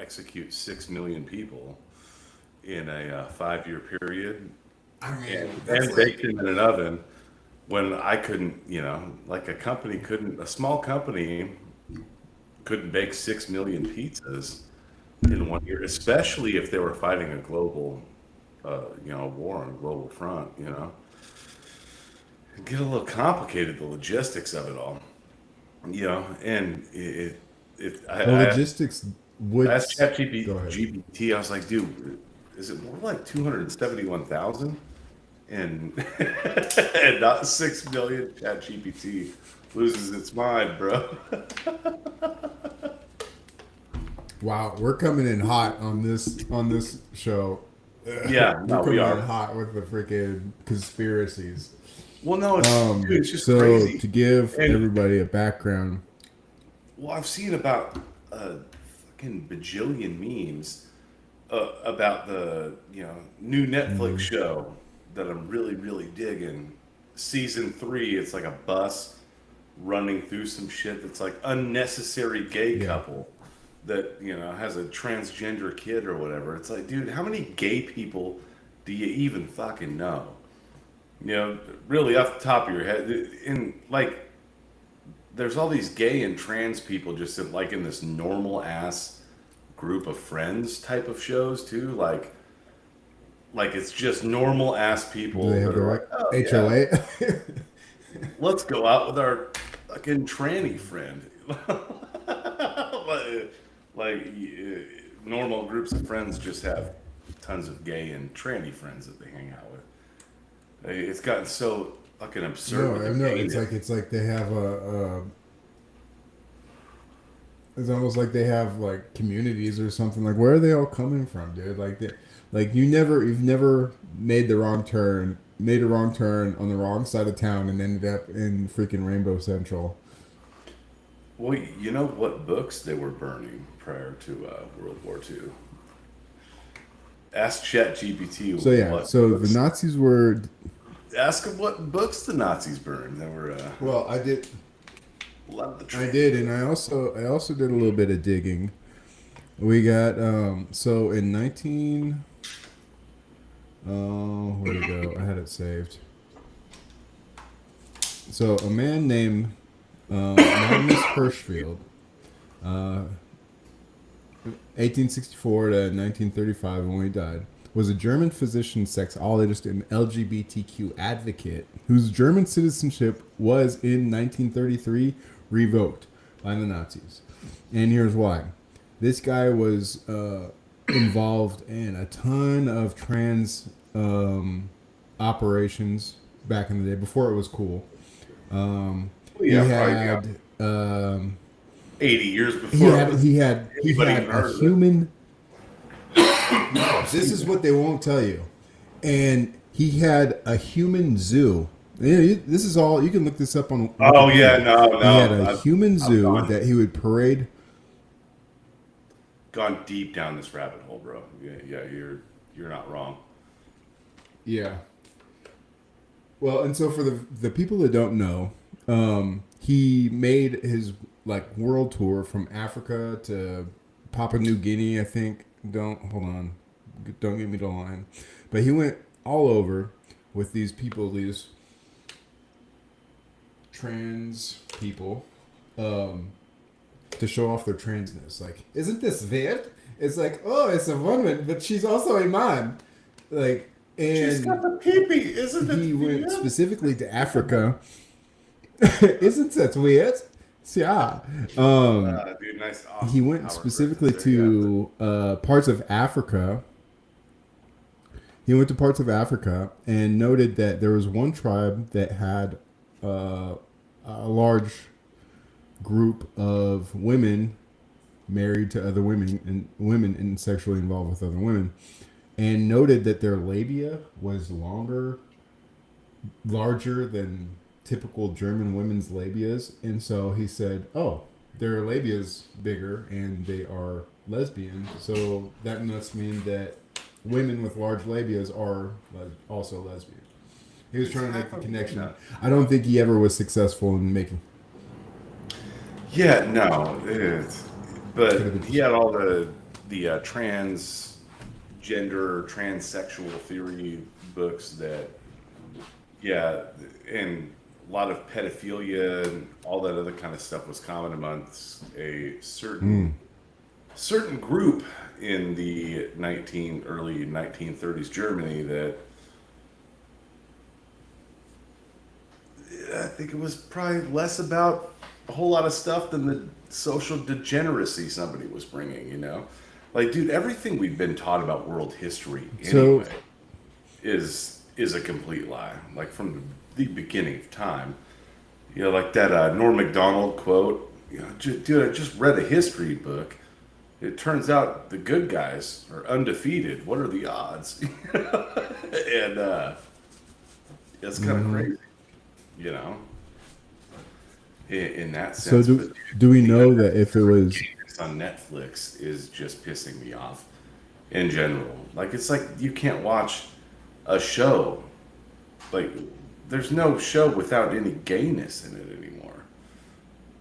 execute 6 million people in a 5-year period I mean, that's and like baked them in an oven when I couldn't, like a small company couldn't bake 6 million pizzas in 1 year, especially if they were fighting a global, war on a global front. It get a little complicated, the logistics of it all. And the logistics I would asked go ahead. ChatGPT, I was like, dude, is it more like 271,000? And and not 6 million. ChatGPT loses its mind, bro. Wow, we're coming in hot on this show. Yeah, We're no, we coming in are. hot with the freaking conspiracies. Well, no, it's just So crazy. to give And everybody a background, well, I've seen about a fucking bajillion memes about the new Netflix mm, show that I'm really really digging. Season 3, it's like a bus running through some shit that's like unnecessary gay yeah, couple that has a transgender kid or whatever. It's like, dude, how many gay people do you even fucking know? Really off the top of your head, in like there's all these gay and trans people just in this normal ass group of friends type of shows too, like it's just normal ass do people they that have the are right like, oh yeah, HOA? let's go out with our fucking tranny friend. Normal groups of friends just have tons of gay and tranny friends that they hang out with. It's gotten so fucking absurd No, with the I know. It's gayness. like they have a. It's almost like they have like communities or something. Like, where are they all coming from, dude? Like you've never made a wrong turn on the wrong side of town, and ended up in freaking Rainbow Central. Well, you know what books they were burning prior to World War II? Ask ChatGPT So yeah, what so the books. Nazis were. Ask them what books the Nazis burned. They were Well, love the I train. did, and I also did a little bit of digging. We got so in 19. Oh, where'd it go? I had it saved. So a man named Magnus Hirschfeld, uh, 1864 to 1935, when he died, was a German physician, sexologist, and LGBTQ advocate whose German citizenship was in 1933 revoked by the Nazis. And here's why. This guy was involved in a ton of trans operations back in the day before it was cool. Well, He yeah, probably had 80 years he before it had was he had he anybody had even a heard of it. human. No, this is what they won't tell you. And he had a human zoo. Yeah, this is all you can look this up on Oh yeah, Wikipedia. no, He had no, a human I've zoo that he would parade. gone deep down this rabbit hole, bro. Yeah, yeah, you're not wrong. Yeah. Well, and so for the people that don't know, he made his like world tour from Africa to Papua New Guinea. I think. Don't get me the line, but he went all over with these people, these trans people, um, to show off their transness. Like, isn't this weird? It's like, oh, it's a woman, but she's also a man. Like, She's got and the peepee, isn't he it went weird? specifically to Africa. Isn't that weird? Yeah. Dude, nice He Austin went Powers specifically reference there. Yeah, to parts of Africa. He went to parts of Africa and noted that there was one tribe that had a large group of women married to other women and sexually involved with other women, and noted that their labia was larger than typical German women's labias, and so he said, "Oh, their labia's bigger, and they are lesbian, so that must mean that women with large labias are also lesbian." He was trying to make the connection. I don't think he ever was successful in making. yeah, no, it's Could have but been he just had all the the transgender, transsexual theory books that, yeah, and a lot of pedophilia and all that other kind of stuff was common amongst a certain group in the early 1930s Germany that I think it was probably less about a whole lot of stuff than the social degeneracy somebody was bringing, you know? Like, dude, everything we've been taught about world history So, anyway is a complete lie. Like from the beginning of time, you know, like that Norm Macdonald quote. You know, dude, I just read a history book. It turns out the good guys are undefeated. What are the odds? And it's kind of mhm. crazy, you know, in that So sense. But do we the know that if it unnecessary was gayness on Netflix is just pissing me off in general. Like it's like you can't watch a show. Like there's no show without any gayness in it anymore.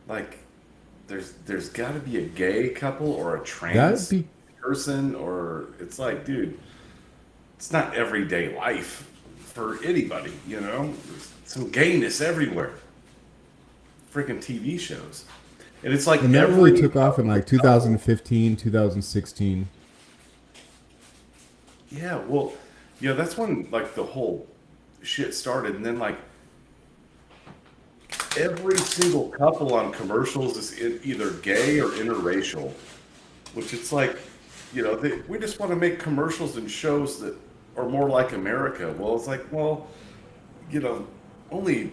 Like there's got to be a gay couple or a that trans be person or it's like, dude, it's not everyday life for anybody, you know? There's some gayness everywhere. Freaking TV shows. And it's like and that really every took off in like couple. 2015, 2016. Yeah, well, you know, that's when like the whole shit started, and then like every single couple on commercials is either gay or interracial, which it's like, you know, we just want to make commercials and shows that are more like America. Well, it's like, well, you know, only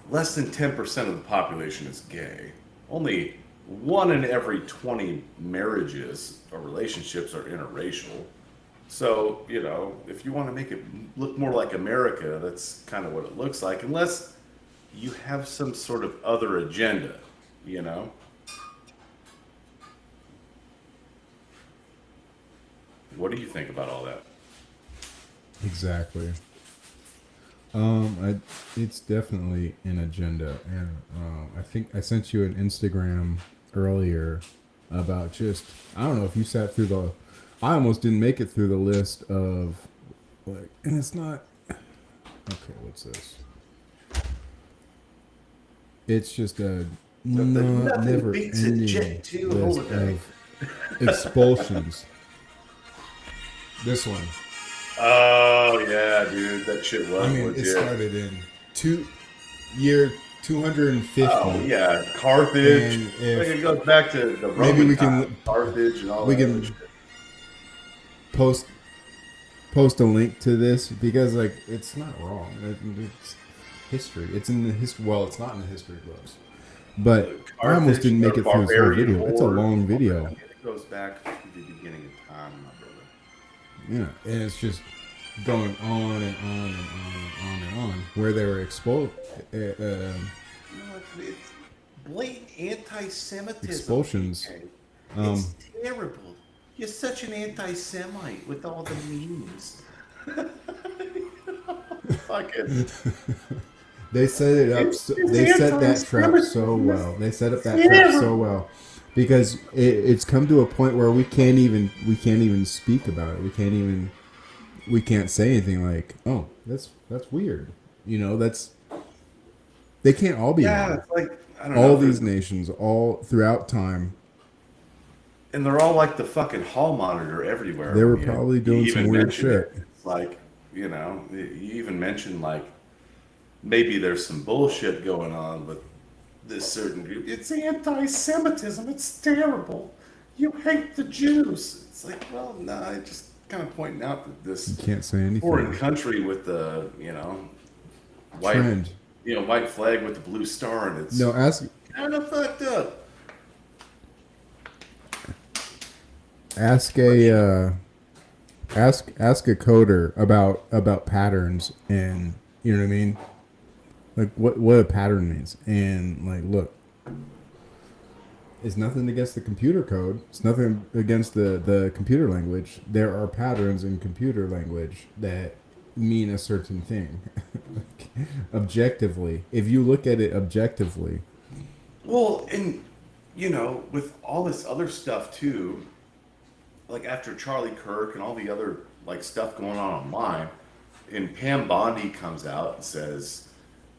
less than 10% of the population is gay. Only one in every 20 marriages or relationships are interracial. So, you know, if you want to make it look more like America, that's kind of what it looks like, unless you have some sort of other agenda, you know? What do you think about all that? Exactly. It's definitely an agenda, and I think I sent you an Instagram earlier about just I don't know if you sat through the. I almost didn't make it through the list of like, and it's not okay. What's this? It's just a Nothing beats a never-ending Jet 2 list holiday. of expulsions. This one. Oh, yeah, dude, that shit I was mean, it legit. started in year Oh, 250, yeah, Carthage. and Like if it goes back to the maybe Roman we times, can Carthage and all we that other can shit. post post a link to this because like it's not wrong. It's history. It's in the history. Well, it's not in the history books, but I almost Carthage, didn't make the it through this whole barbarian video. It's a horde. long I video. mean, it goes back to the beginning of time, my brother. Yeah, and it's just going on and on and on and on and on where they were No, it's blatant anti-Semitism, expulsions. PK. Um, It's terrible. You're such an anti-Semite with all the memes. Fucking, They set it up. it's They set that trap so anti-Semitism. well. They It's set up that trap so terrible. well because it's come to a point where we can't even speak about it. We can't say anything like, "Oh, that's weird." You know, that's they can't all be Yeah, wrong. it's like I don't know All if there's these nations, all throughout time, and they're all like the fucking hall monitor everywhere they were when you probably you doing some even weird mention shit. it. It's like, you know, you even mention like maybe there's some bullshit going on with this certain group. It's anti-Semitism. It's terrible. You hate the Jews. It's like, well, no, I just kind of pointing out that You this can't say foreign anything. country with the, you know, white, Trend. white flag with the blue star, and No, it's ask kind of fucked up. ask But a you know, ask a coder about patterns and you know what I mean, like what a pattern means, and like look, it's nothing against the computer code. It's nothing against the computer language. There are patterns in computer language that mean a certain thing. Objectively, if you look at it objectively, well, and you know, with all this other stuff too, like after Charlie Kirk and all the other like stuff going on online, and Pam Bondi comes out and says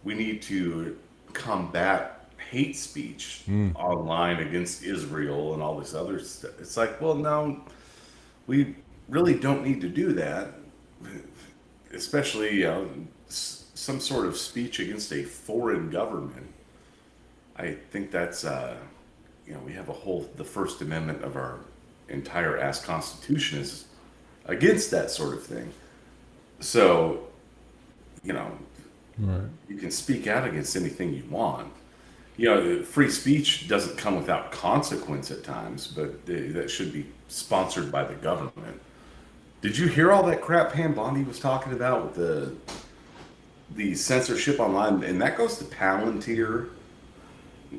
we need to combat hate speech online against Israel and all this other stuff. It's like, well, no, we really don't need to do that, especially some sort of speech against a foreign government. I think that's we have a whole the First Amendment of our entire ass Constitution is against that sort of thing. So, you know, Right. you can speak out against anything you want. Free speech doesn't come without consequence at times, but that should be sponsored by the government. Did you hear all that crap Pam Bondi was talking about with the censorship online? And that goes to Palantir,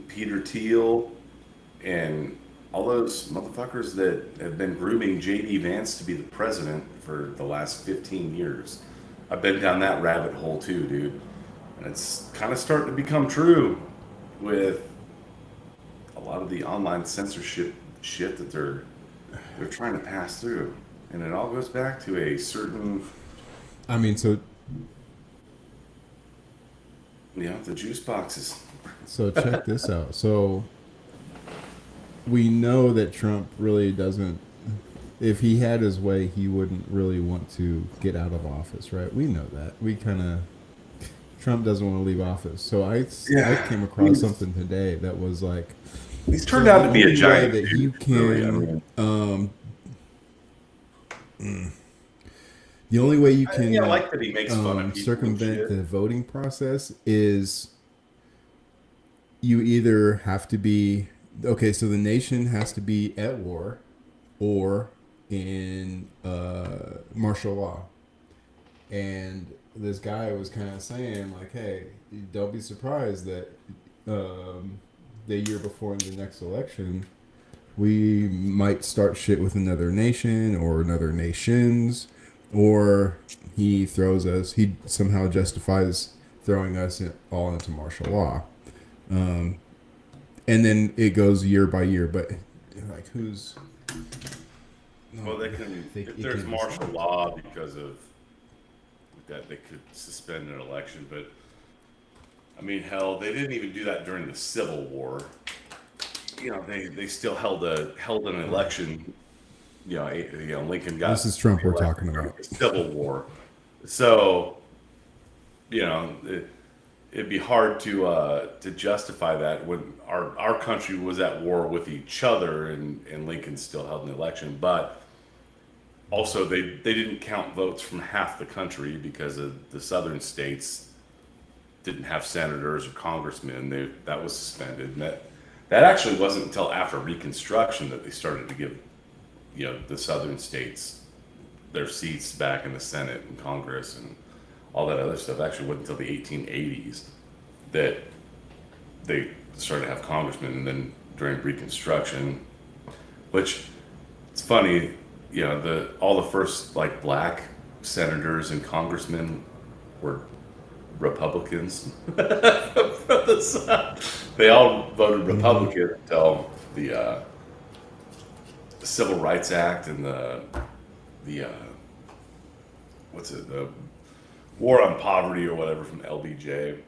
Peter Thiel, and all those motherfuckers that have been grooming JD Vance to be the president for the last 15 years. I've been down that rabbit hole too, dude. And it's kind of starting to become true with a lot of the online censorship shit that they're trying to pass through. And it all goes back to a certain, I mean, the juice boxes. so check this out. So we know that Trump really doesn't. If he had his way, he wouldn't really want to get out of office, right? We know that. We kind of. Trump doesn't want to leave office. So I came across something today that was like. He's turned out to be a giant. That dude, you can. really, I mean. The only way you can I like that he makes fun of people. circumvent the voting process is you either have to be okay. So the nation has to be at war, or in martial law. And this guy was kind of saying like, "Hey, don't be surprised that the year before the next election, we might start shit with another nation or another nations." Or he somehow justifies throwing us all into martial law. And then it goes year by year. But, like, who's... Well, they can, if there's martial law because of that, they could suspend an election. But, I mean, hell, they didn't even do that during the Civil War. They still held an election. Lincoln got. This is Trump we're talking about. The Civil War. So, it'd be hard to justify that when our country was at war with each other and Lincoln still held an election. But also, they didn't count votes from half the country because of the southern states didn't have senators or congressmen. That was suspended. And that actually wasn't until after Reconstruction that they started to give the southern states their seats back in the Senate and Congress and all that other stuff. Actually wasn't until the 1880s that they started to have congressmen. And then during Reconstruction, which it's funny, all the first like black senators and congressmen were Republicans. They all voted Republican until the Civil Rights Act and the War on Poverty or whatever from LBJ,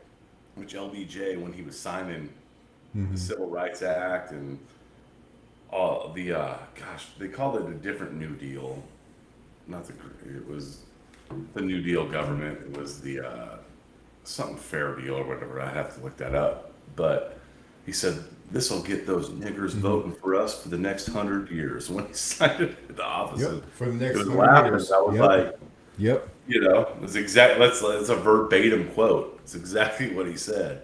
which LBJ, when he was signing the Civil Rights Act and all they called it a different New Deal. It was the New Deal government. It was the something fair deal or whatever. I have to look that up. But he said, this will get those niggers voting for us for the next 100 years. When he signed it into office, for the next 100 laughing. years. I was like, Yep. It's exactly. It's a verbatim quote. It's exactly what he said.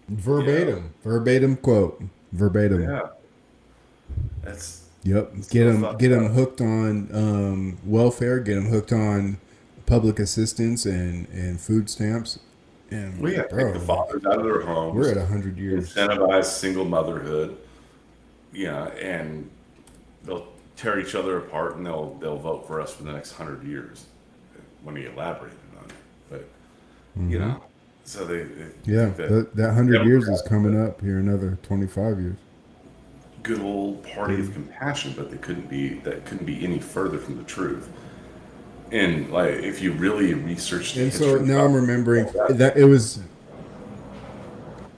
Verbatim quote. Verbatim. Yeah. That's. Yep. Get them hooked on welfare. Get them hooked on public assistance and food stamps. And We have to take the fathers out of their homes. we're at 100 years. Incentivize single motherhood. And they'll tear each other apart, and they'll vote for us for the next 100 years. When he elaborated on it, but so they Yeah, think that 100 years is coming up here. Another 25 years. good old party of compassion, but that couldn't be any further from the truth. And like, if you really research the And so history now I'm about remembering that, that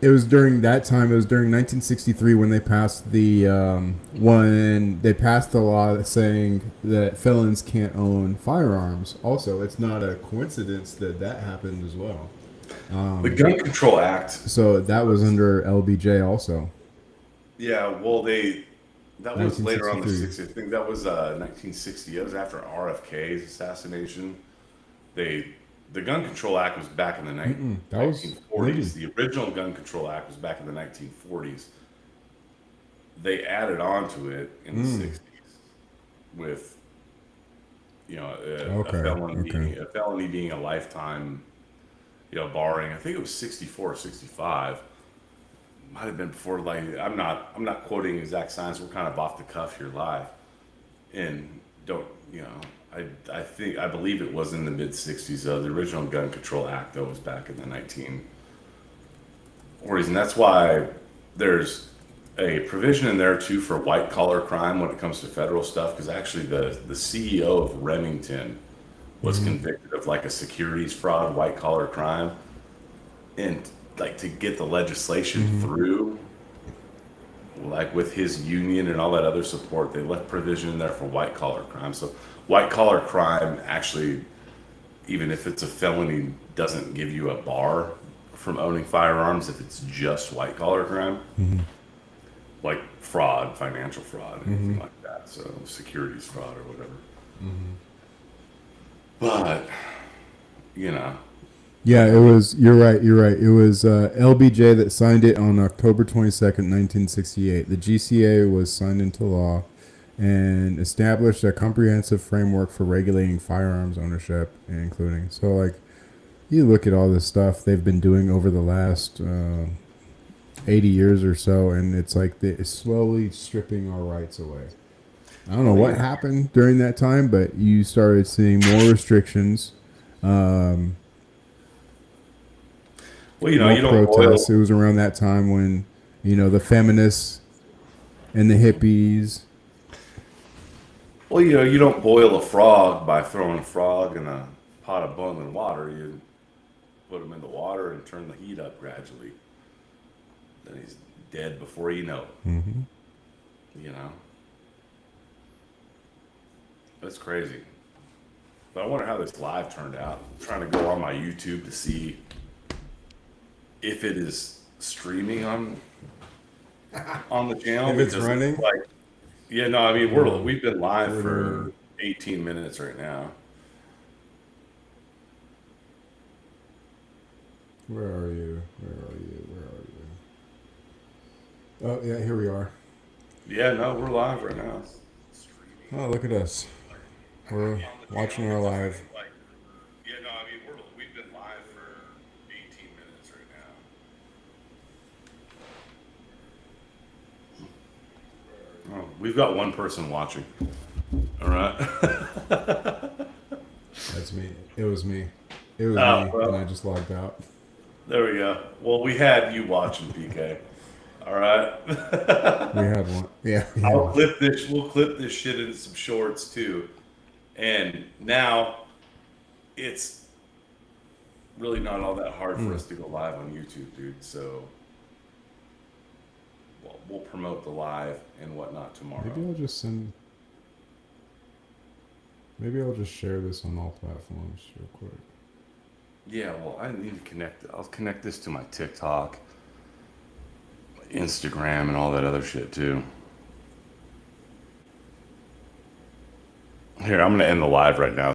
it was during that time. It was during 1963 when they passed the law saying that felons can't own firearms. Also, it's not a coincidence that that happened as well. the Gun Control Act So that was was, under LBJ also. yeah, well, that was later on the 1963. 60s. I think that was 1960. That was after RFK's assassination. They the Gun Control Act was back in the That was 1940s. Lincoln. The original Gun Control Act was back in the 1940s. They added on to it in the 60s with Okay. Okay. a felony being a lifetime, barring, I think it was 64 or 65. Might have been before, like, I'm not quoting exact science. We're kind of off the cuff here live. And don't, I believe it was in the mid 60s though. The original Gun Control Act though was back in the 1940s, and that's why there's a provision in there too for white collar crime when it comes to federal stuff, because actually the CEO of Remington was convicted of like a securities fraud, white collar crime, and like to get the legislation through, like with his union and all that other support, they left provision in there for white collar crime. So white collar crime actually, even if it's a felony, doesn't give you a bar from owning firearms if it's just white collar crime, like fraud, financial fraud, anything like that. So securities fraud or whatever. But you know, Yeah, it was. You're right. You're right. It was LBJ that signed it on October 22nd, 1968. The GCA was signed into law and established a comprehensive framework for regulating firearms ownership, including. So, like, you look at all this stuff they've been doing over the last 80 years or so, and it's like it's slowly stripping our rights away. I don't know oh what yeah. happened during that time, but you started seeing more restrictions. Um, Well, more you don't protests. boil. It was around that time when, the feminists and the hippies. Well, you don't boil a frog by throwing a frog in a pot of boiling water. You put him in the water and turn the heat up gradually. Then he's dead before you know it. Hmm. You know, that's crazy. But I wonder how this live turned out. I'm trying to go on my YouTube to see if it is streaming on the channel, If it's because running, like, yeah, no, I mean we've been live we're for doing. 18 minutes right now. Where are you? Where are you? Where are you? Oh yeah, here we are. Yeah, no, we're live right now. Oh, look at us. We're On the channel, watching our because I live. mean, like, yeah, no, I mean we've been live for 18 minutes right now. Oh, we've got one person watching. All right. That's me. It was me. It was Oh me, and I well, just logged out. there we go. Well, we had you watching, PK. All right. We had one. Yeah, we had I'll one. clip this. We'll clip this shit into some shorts too. And now it's really not all that hard for Mm. us to go live on YouTube, dude. So we'll promote the live and whatnot tomorrow. Maybe I'll just send. Maybe I'll just share this on all platforms real quick. Yeah, well, I need to connect. I'll connect this to my TikTok, Instagram, and all that other shit too. Here, I'm gonna end the live right now.